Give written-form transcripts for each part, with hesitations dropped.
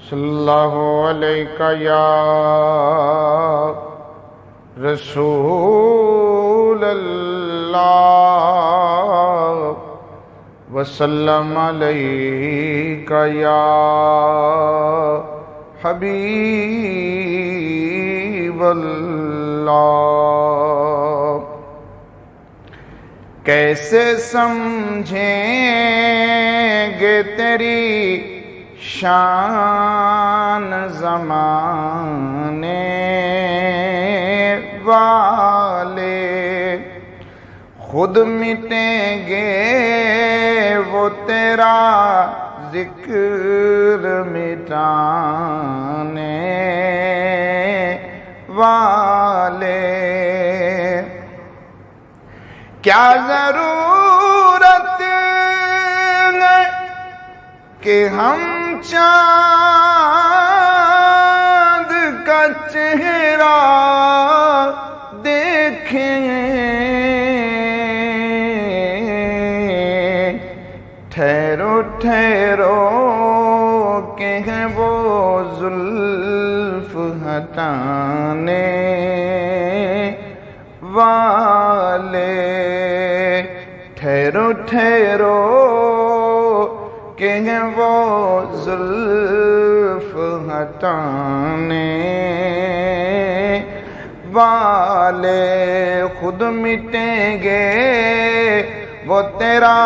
صلی اللہ علیہ یا رسول اللہ وسلم علیہ یا حبیب اللہ۔ کیسے سمجھیں گے تیری شان زمانے والے، خود مٹیں گے وہ تیرا ذکر مٹانے والے۔ کیا ضرورت ہے کہ ہم چاند کا چہرہ دیکھیں، ٹھہرو ٹھہرو کہ ہیں وہ زلف ہٹانے والے، ٹھہرو ٹھہرو کہ ہیں وہ زلف ہٹانے والے، خود مٹیں گے وہ تیرا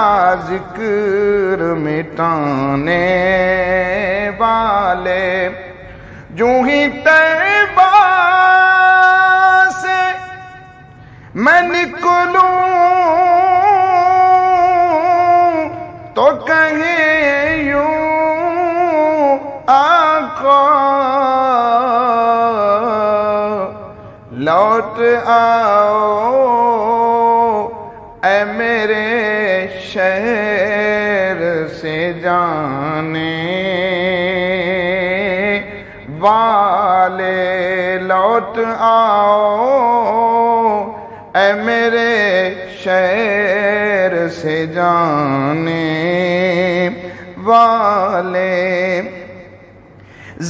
ذکر مٹانے والے۔ جو ہی طیبہ سے میں نکلوں تو کہیں یوں آقا لوٹ آؤ اے میرے شہر سے جانے والے، لوٹ آؤ اے میرے شہر سے جانے والے۔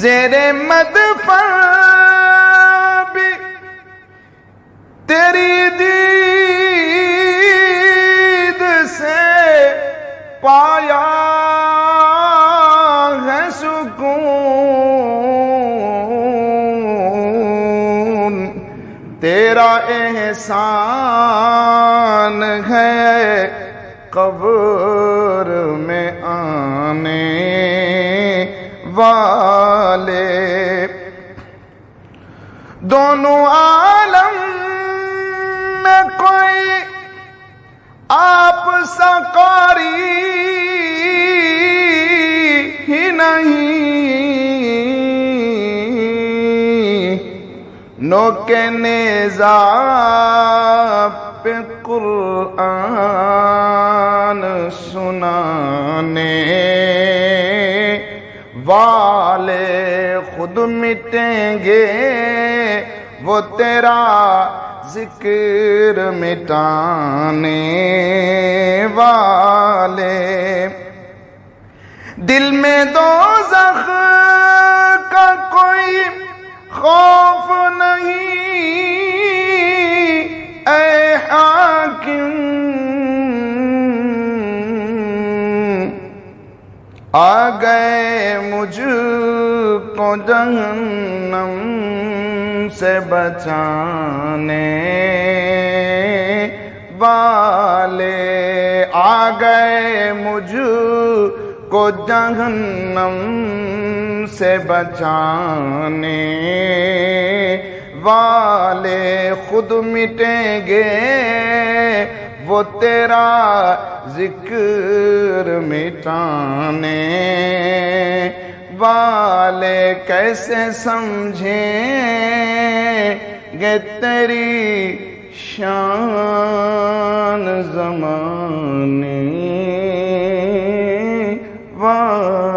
زیر مدفع بھی تیری دید سے پایا ہے سکون، تیرا احسان ہے قبر میں آنے والے۔ دونوں عالم میں کوئی آپ سا قاری ہی نہیں، نوک نیزہ پہ قرآن سنانے والے، خود مٹیں گے وہ تیرا ذکر مٹانے والے۔ دل میں دوزخ کا کوئی خوف نہیں اے حاکم، آ گئے مجھ کو جہنم سے بچانے والے، آ گئے مجھ کو جہنم سے بچانے والے، خود مٹیں گے وہ تیرا ذکر مٹانے والے۔ کیسے سمجھیں گے تیری شان زمانے والے۔